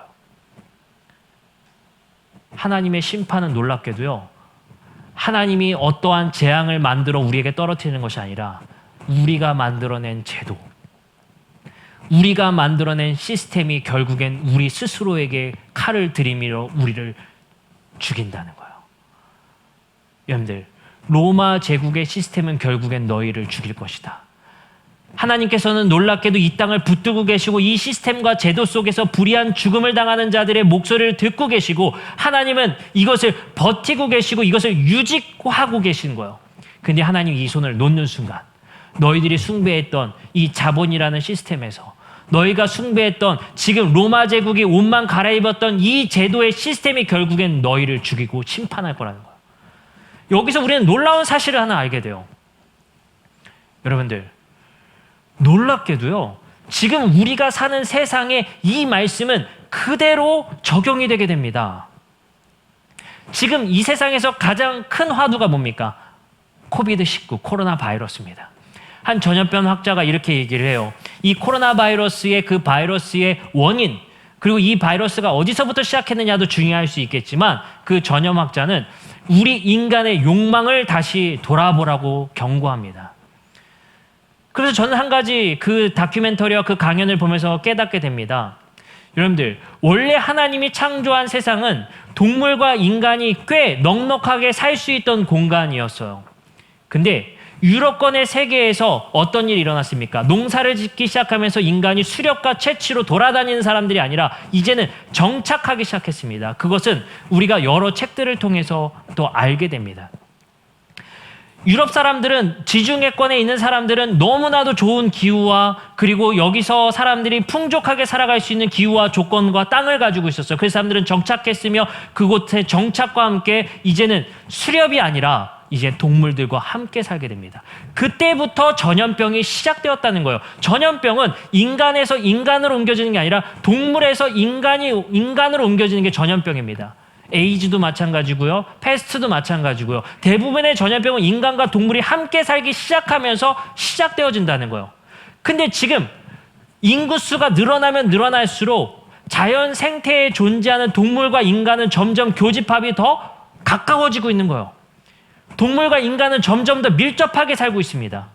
하나님의 심판은 놀랍게도요, 하나님이 어떠한 재앙을 만들어 우리에게 떨어뜨리는 것이 아니라 우리가 만들어낸 제도, 우리가 만들어낸 시스템이 결국엔 우리 스스로에게 칼을 들이밀어 우리를 죽인다는 거예요. 여러분들, 로마 제국의 시스템은 결국엔 너희를 죽일 것이다. 하나님께서는 놀랍게도 이 땅을 붙들고 계시고 이 시스템과 제도 속에서 불의한 죽음을 당하는 자들의 목소리를 듣고 계시고 하나님은 이것을 버티고 계시고 이것을 유지하고 계신 거예요. 근데 하나님이 이 손을 놓는 순간 너희들이 숭배했던 이 자본이라는 시스템에서, 너희가 숭배했던 지금 로마 제국이 옷만 갈아입었던 이 제도의 시스템이 결국엔 너희를 죽이고 심판할 거라는 거예요. 여기서 우리는 놀라운 사실을 하나 알게 돼요. 여러분들, 놀랍게도요, 지금 우리가 사는 세상에 이 말씀은 그대로 적용이 되게 됩니다. 지금 이 세상에서 가장 큰 화두가 뭡니까? 코비드-19, 코로나 바이러스입니다. 한 전염병 학자가 이렇게 얘기를 해요. 이 코로나 바이러스의 그 바이러스의 원인, 그리고 이 바이러스가 어디서부터 시작했느냐도 중요할 수 있겠지만 그 전염학자는 우리 인간의 욕망을 다시 돌아보라고 경고합니다. 그래서 저는 한 가지 그 다큐멘터리와 그 강연을 보면서 깨닫게 됩니다. 여러분들, 원래 하나님이 창조한 세상은 동물과 인간이 꽤 넉넉하게 살 수 있던 공간이었어요. 근데 유럽권의 세계에서 어떤 일이 일어났습니까? 농사를 짓기 시작하면서 인간이 수렵과 채취로 돌아다니는 사람들이 아니라 이제는 정착하기 시작했습니다. 그것은 우리가 여러 책들을 통해서 또 알게 됩니다. 유럽 사람들은 지중해권에 있는 사람들은 너무나도 좋은 기후와 그리고 여기서 사람들이 풍족하게 살아갈 수 있는 기후와 조건과 땅을 가지고 있었어요. 그래서 사람들은 정착했으며 그곳의 정착과 함께 이제는 수렵이 아니라 이제 동물들과 함께 살게 됩니다. 그때부터 전염병이 시작되었다는 거예요. 전염병은 인간에서 인간으로 옮겨지는 게 아니라 동물에서 인간으로 옮겨지는 게 전염병입니다. 에이즈도 마찬가지고요. 패스트도 마찬가지고요. 대부분의 전염병은 인간과 동물이 함께 살기 시작하면서 시작되어진다는 거예요. 근데 지금 인구수가 늘어나면 늘어날수록 자연 생태에 존재하는 동물과 인간은 점점 교집합이 더 가까워지고 있는 거예요. 동물과 인간은 점점 더 밀접하게 살고 있습니다.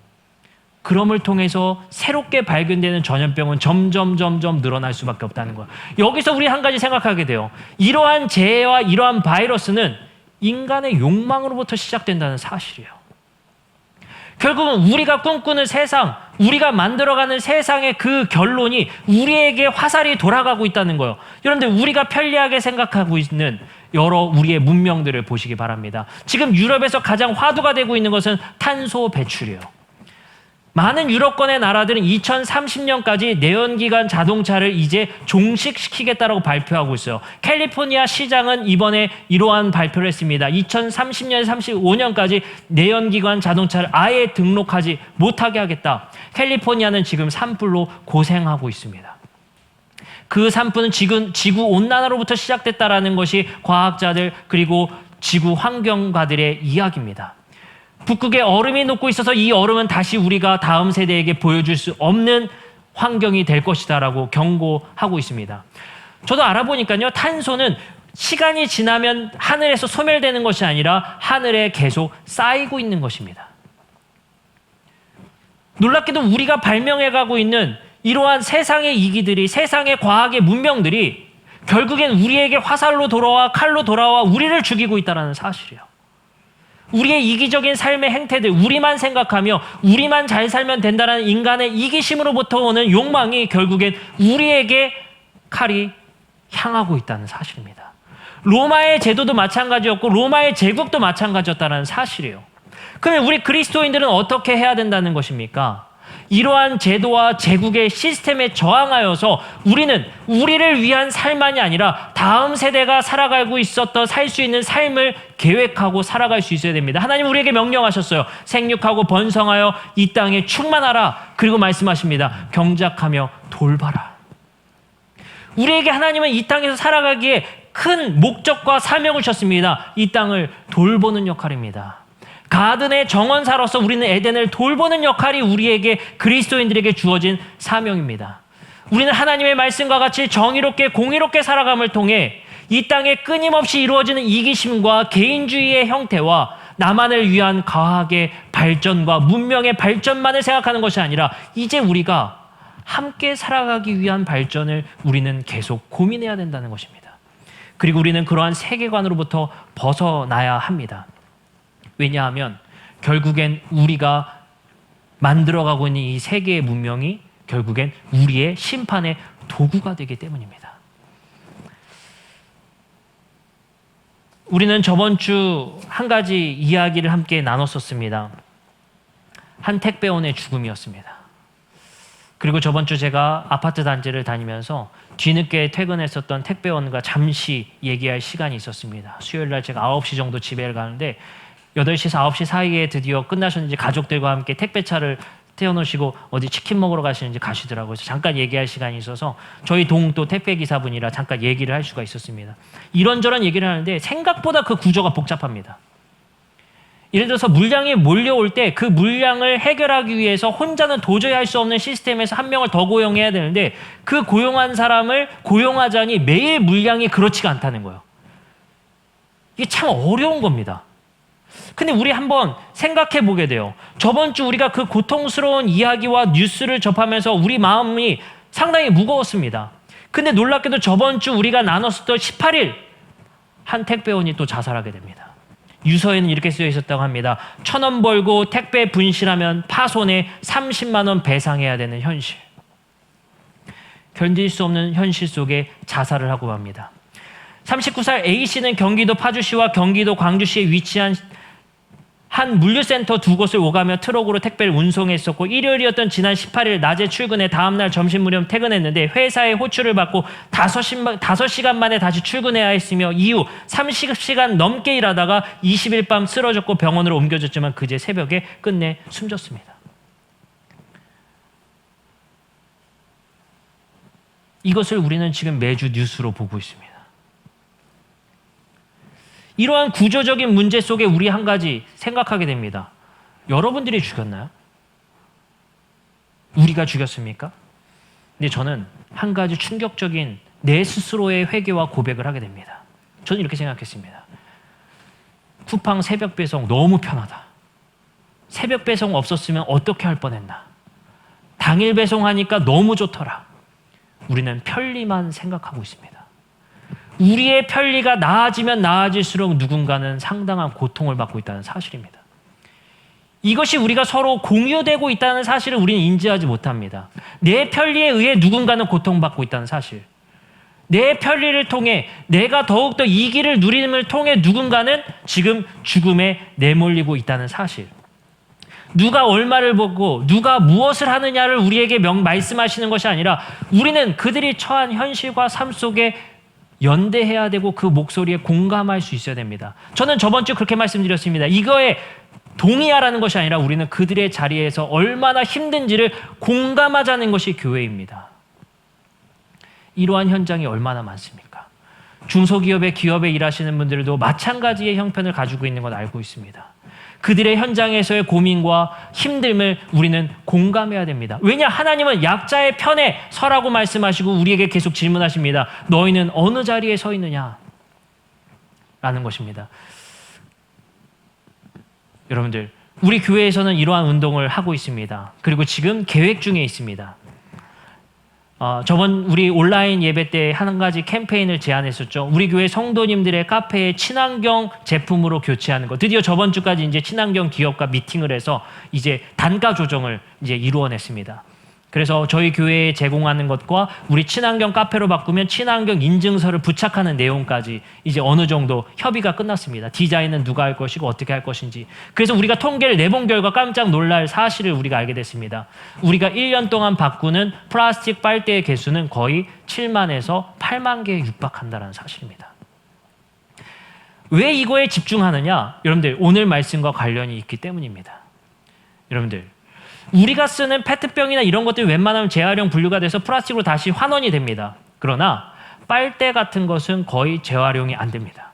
그럼을 통해서 새롭게 발견되는 전염병은 점점 늘어날 수밖에 없다는 거예요. 여기서 우리 한 가지 생각하게 돼요. 이러한 재해와 이러한 바이러스는 인간의 욕망으로부터 시작된다는 사실이에요. 결국은 우리가 꿈꾸는 세상, 우리가 만들어가는 세상의 그 결론이 우리에게 화살이 돌아가고 있다는 거예요. 여러분들 우리가 편리하게 생각하고 있는 여러 우리의 문명들을 보시기 바랍니다. 지금 유럽에서 가장 화두가 되고 있는 것은 탄소 배출이에요. 많은 유럽권의 나라들은 2030년까지 내연기관 자동차를 이제 종식시키겠다라고 발표하고 있어요. 캘리포니아 시장은 이번에 이러한 발표를 했습니다. 2030년, 35년까지 내연기관 자동차를 아예 등록하지 못하게 하겠다. 캘리포니아는 지금 산불로 고생하고 있습니다. 그 산불은 지구 온난화로부터 시작됐다라는 것이 과학자들 그리고 지구 환경가들의 이야기입니다. 북극에 얼음이 녹고 있어서 이 얼음은 다시 우리가 다음 세대에게 보여줄 수 없는 환경이 될 것이다라고 경고하고 있습니다. 저도 알아보니까요. 탄소는 시간이 지나면 하늘에서 소멸되는 것이 아니라 하늘에 계속 쌓이고 있는 것입니다. 놀랍게도 우리가 발명해가고 있는 이러한 세상의 이기들이 세상의 과학의 문명들이 결국엔 우리에게 화살로 돌아와 칼로 돌아와 우리를 죽이고 있다는 사실이에요. 우리의 이기적인 삶의 행태들, 우리만 생각하며 우리만 잘 살면 된다는 인간의 이기심으로부터 오는 욕망이 결국엔 우리에게 칼이 향하고 있다는 사실입니다. 로마의 제도도 마찬가지였고 로마의 제국도 마찬가지였다는 사실이에요. 그러면 우리 그리스도인들은 어떻게 해야 된다는 것입니까? 이러한 제도와 제국의 시스템에 저항하여서 우리는 우리를 위한 삶만이 아니라 다음 세대가 살아가고 있었던 살 수 있는 삶을 계획하고 살아갈 수 있어야 됩니다. 하나님 우리에게 명령하셨어요. 생육하고 번성하여 이 땅에 충만하라. 그리고 말씀하십니다. 경작하며 돌봐라. 우리에게 하나님은 이 땅에서 살아가기에 큰 목적과 사명을 주셨습니다. 이 땅을 돌보는 역할입니다. 가든의 정원사로서 우리는 에덴을 돌보는 역할이 우리에게 그리스도인들에게 주어진 사명입니다. 우리는 하나님의 말씀과 같이 정의롭게 공의롭게 살아감을 통해 이 땅에 끊임없이 이루어지는 이기심과 개인주의의 형태와 나만을 위한 과학의 발전과 문명의 발전만을 생각하는 것이 아니라 이제 우리가 함께 살아가기 위한 발전을 우리는 계속 고민해야 된다는 것입니다. 그리고 우리는 그러한 세계관으로부터 벗어나야 합니다. 왜냐하면 결국엔 우리가 만들어가고 있는 이 세계의 문명이 결국엔 우리의 심판의 도구가 되기 때문입니다. 우리는 저번 주 한 가지 이야기를 함께 나눴었습니다. 한 택배원의 죽음이었습니다. 그리고 저번 주 제가 아파트 단지를 다니면서 뒤늦게 퇴근했었던 택배원과 잠시 얘기할 시간이 있었습니다. 수요일 날 제가 9시 정도 집에 가는데 8시에서 9시 사이에 드디어 끝나셨는지 가족들과 함께 택배차를 태워놓으시고 어디 치킨 먹으러 가시는지 가시더라고요. 그래서 잠깐 얘기할 시간이 있어서 저희 동 또 택배기사분이라 잠깐 얘기를 할 수가 있었습니다. 이런저런 얘기를 하는데 생각보다 그 구조가 복잡합니다. 예를 들어서 물량이 몰려올 때 그 물량을 해결하기 위해서 혼자는 도저히 할 수 없는 시스템에서 한 명을 더 고용해야 되는데 그 고용한 사람을 고용하자니 매일 물량이 그렇지가 않다는 거예요. 이게 참 어려운 겁니다. 근데 우리 한번 생각해 보게 돼요. 저번 주 우리가 그 고통스러운 이야기와 뉴스를 접하면서 우리 마음이 상당히 무거웠습니다. 근데 놀랍게도 저번 주 우리가 나눴었던 18일 한 택배원이 또 자살하게 됩니다. 유서에는 이렇게 쓰여 있었다고 합니다. 1,000원 벌고 택배 분실하면 파손에 30만 원 배상해야 되는 현실. 견딜 수 없는 현실 속에 자살을 하고 맙니다. 39살 A씨는 경기도 파주시와 경기도 광주시에 위치한 한 물류센터 2곳을 오가며 트럭으로 택배를 운송했었고 일요일이었던 지난 18일 낮에 출근해 다음날 점심 무렵 퇴근했는데 회사에 호출을 받고 5시간 만에 다시 출근해야 했으며 이후 30시간 넘게 일하다가 20일 밤 쓰러졌고 병원으로 옮겨졌지만 그제 새벽에 끝내 숨졌습니다. 이것을 우리는 지금 매주 뉴스로 보고 있습니다. 이러한 구조적인 문제 속에 우리 한 가지 생각하게 됩니다. 여러분들이 죽였나요? 우리가 죽였습니까? 근데 저는 한 가지 충격적인 내 스스로의 회개와 고백을 하게 됩니다. 저는 이렇게 생각했습니다. 쿠팡 새벽 배송 너무 편하다. 새벽 배송 없었으면 어떻게 할 뻔했나. 당일 배송하니까 너무 좋더라. 우리는 편리만 생각하고 있습니다. 우리의 편리가 나아지면 나아질수록 누군가는 상당한 고통을 받고 있다는 사실입니다. 이것이 우리가 서로 공유되고 있다는 사실을 우리는 인지하지 못합니다. 내 편리에 의해 누군가는 고통받고 있다는 사실. 내 편리를 통해 내가 더욱더 이 길을 누림을 통해 누군가는 지금 죽음에 내몰리고 있다는 사실. 누가 얼마를 보고 누가 무엇을 하느냐를 우리에게 말씀하시는 것이 아니라 우리는 그들이 처한 현실과 삶 속에 연대해야 되고 그 목소리에 공감할 수 있어야 됩니다. 저는 저번 주 그렇게 말씀드렸습니다. 이거에 동의하라는 것이 아니라 우리는 그들의 자리에서 얼마나 힘든지를 공감하자는 것이 교회입니다. 이러한 현장이 얼마나 많습니까? 중소기업의 기업에 일하시는 분들도 마찬가지의 형편을 가지고 있는 건 알고 있습니다. 그들의 현장에서의 고민과 힘듦을 우리는 공감해야 됩니다. 왜냐? 하나님은 약자의 편에 서라고 말씀하시고 우리에게 계속 질문하십니다. 너희는 어느 자리에 서 있느냐? 라는 것입니다. 여러분들, 우리 교회에서는 이러한 운동을 하고 있습니다. 그리고 지금 계획 중에 있습니다. 저번 우리 온라인 예배 때 한 가지 캠페인을 제안했었죠. 우리 교회 성도님들의 카페에 친환경 제품으로 교체하는 거. 드디어 저번 주까지 이제 친환경 기업과 미팅을 해서 이제 단가 조정을 이제 이루어냈습니다. 그래서 저희 교회에 제공하는 것과 우리 친환경 카페로 바꾸면 친환경 인증서를 부착하는 내용까지 이제 어느 정도 협의가 끝났습니다. 디자인은 누가 할 것이고 어떻게 할 것인지. 그래서 우리가 통계를 내본 결과 깜짝 놀랄 사실을 우리가 알게 됐습니다. 우리가 1년 동안 바꾸는 플라스틱 빨대의 개수는 거의 7만에서 8만 개에 육박한다는 사실입니다. 왜 이거에 집중하느냐? 여러분들, 오늘 말씀과 관련이 있기 때문입니다. 여러분들, 우리가 쓰는 페트병이나 이런 것들이 웬만하면 재활용 분류가 돼서 플라스틱으로 다시 환원이 됩니다. 그러나 빨대 같은 것은 거의 재활용이 안 됩니다.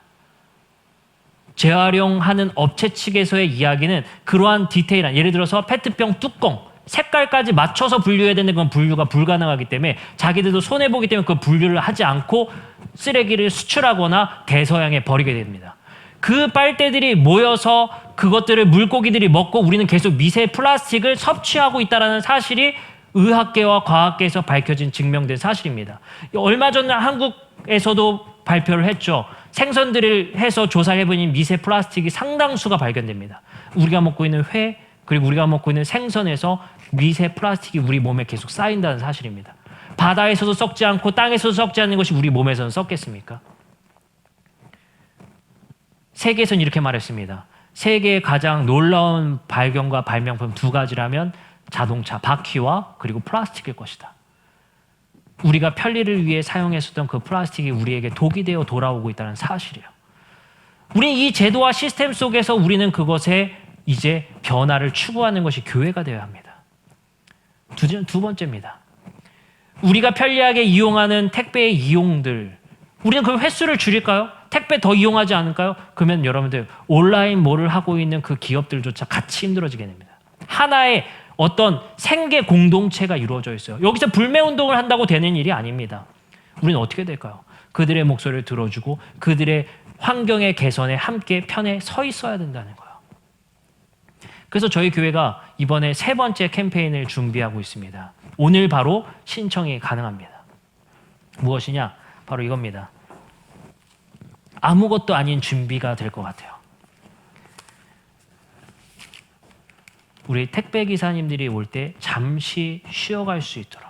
재활용하는 업체 측에서의 이야기는 그러한 디테일한, 예를 들어서 페트병 뚜껑 색깔까지 맞춰서 분류해야 되는 건 분류가 불가능하기 때문에 자기들도 손해보기 때문에 그 분류를 하지 않고 쓰레기를 수출하거나 대서양에 버리게 됩니다. 그 빨대들이 모여서 그것들을 물고기들이 먹고 우리는 계속 미세 플라스틱을 섭취하고 있다는 사실이 의학계와 과학계에서 밝혀진 증명된 사실입니다. 얼마 전에 한국에서도 발표를 했죠. 생선들을 해서 조사를 해보니 미세 플라스틱이 상당수가 발견됩니다. 우리가 먹고 있는 회 그리고 우리가 먹고 있는 생선에서 미세 플라스틱이 우리 몸에 계속 쌓인다는 사실입니다. 바다에서도 썩지 않고 땅에서도 썩지 않는 것이 우리 몸에서는 썩겠습니까? 세계에서는 이렇게 말했습니다. 세계의 가장 놀라운 발견과 발명품 2가지라면 자동차 바퀴와 그리고 플라스틱일 것이다. 우리가 편리를 위해 사용했었던 그 플라스틱이 우리에게 독이 되어 돌아오고 있다는 사실이에요. 우리 이 제도와 시스템 속에서 우리는 그것에 이제 변화를 추구하는 것이 교회가 되어야 합니다. 두 번째입니다. 우리가 편리하게 이용하는 택배의 이용들, 우리는 그 횟수를 줄일까요? 택배 더 이용하지 않을까요? 그러면 여러분들 온라인 몰을 하고 있는 그 기업들조차 같이 힘들어지게 됩니다. 하나의 어떤 생계 공동체가 이루어져 있어요. 여기서 불매운동을 한다고 되는 일이 아닙니다. 우리는 어떻게 될까요? 그들의 목소리를 들어주고 그들의 환경의 개선에 함께 편에 서 있어야 된다는 거예요. 그래서 저희 교회가 이번에 3번째 캠페인을 준비하고 있습니다. 오늘 바로 신청이 가능합니다. 무엇이냐? 바로 이겁니다. 아무것도 아닌 준비가 될 것 같아요. 우리 택배 기사님들이 올 때 잠시 쉬어갈 수 있도록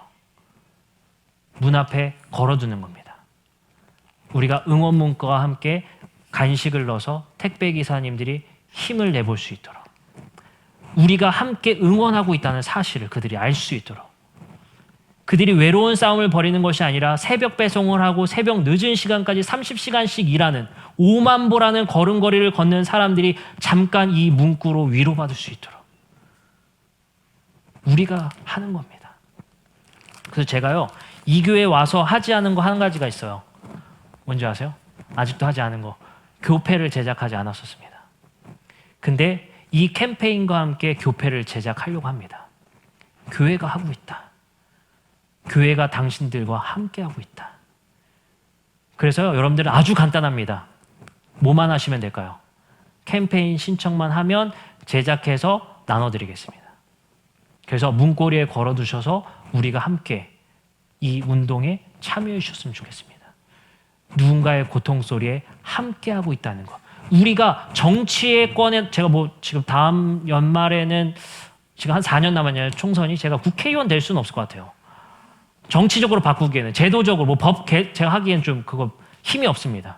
문 앞에 걸어두는 겁니다. 우리가 응원 문구와 함께 간식을 넣어서 택배 기사님들이 힘을 내볼 수 있도록 우리가 함께 응원하고 있다는 사실을 그들이 알 수 있도록, 그들이 외로운 싸움을 벌이는 것이 아니라 새벽 배송을 하고 새벽 늦은 시간까지 30시간씩 일하는 5만 보라는 걸음걸이를 걷는 사람들이 잠깐 이 문구로 위로받을 수 있도록 우리가 하는 겁니다. 그래서 제가요, 이 교회에 와서 하지 않은 거 한 가지가 있어요. 뭔지 아세요? 아직도 하지 않은 거. 교패를 제작하지 않았었습니다. 근데 이 캠페인과 함께 교패를 제작하려고 합니다. 교회가 하고 있다. 교회가 당신들과 함께하고 있다. 그래서 여러분들은 아주 간단합니다. 뭐만 하시면 될까요? 캠페인 신청만 하면 제작해서 나눠드리겠습니다. 그래서 문고리에 걸어두셔서 우리가 함께 이 운동에 참여해 주셨으면 좋겠습니다. 누군가의 고통 소리에 함께하고 있다는 것. 우리가 정치권에, 제가 지금 다음 연말에는 지금 한 4년 남았냐, 총선이. 제가 국회의원 될 수는 없을 것 같아요. 정치적으로 바꾸기에는, 제도적으로 제가 하기엔 좀 그거 힘이 없습니다.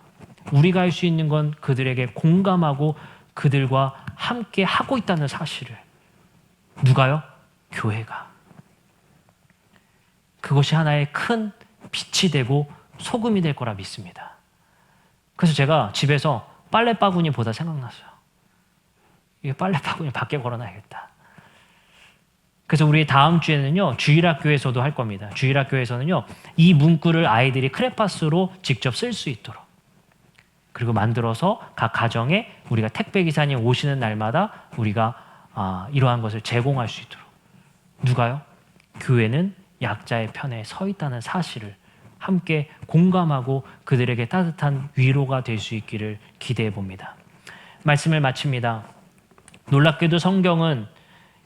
우리가 할 수 있는 건 그들에게 공감하고 그들과 함께 하고 있다는 사실을. 누가요? 교회가. 그것이 하나의 큰 빛이 되고 소금이 될 거라 믿습니다. 그래서 제가 집에서 빨래 바구니 보다 생각났어요. 이 빨래 바구니 밖에 걸어놔야겠다. 그래서 우리 다음 주에는요, 주일학교에서도 할 겁니다. 주일학교에서는요, 이 문구를 아이들이 크레파스로 직접 쓸 수 있도록, 그리고 만들어서 각 가정에 우리가 택배기사님 오시는 날마다 우리가 이러한 것을 제공할 수 있도록. 누가요? 교회는 약자의 편에 서 있다는 사실을 함께 공감하고 그들에게 따뜻한 위로가 될 수 있기를 기대해 봅니다. 말씀을 마칩니다. 놀랍게도 성경은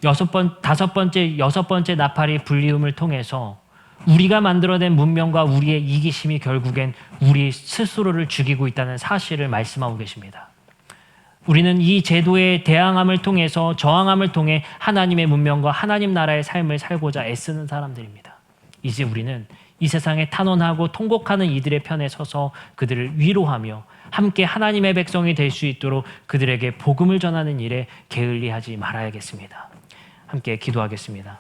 여섯 번째 나팔이 불리움을 통해서 우리가 만들어낸 문명과 우리의 이기심이 결국엔 우리 스스로를 죽이고 있다는 사실을 말씀하고 계십니다. 우리는 이 제도의 대항함을 통해서, 저항함을 통해 하나님의 문명과 하나님 나라의 삶을 살고자 애쓰는 사람들입니다. 이제 우리는 이 세상에 탄원하고 통곡하는 이들의 편에 서서 그들을 위로하며 함께 하나님의 백성이 될 수 있도록 그들에게 복음을 전하는 일에 게을리하지 말아야겠습니다. 함께 기도하겠습니다.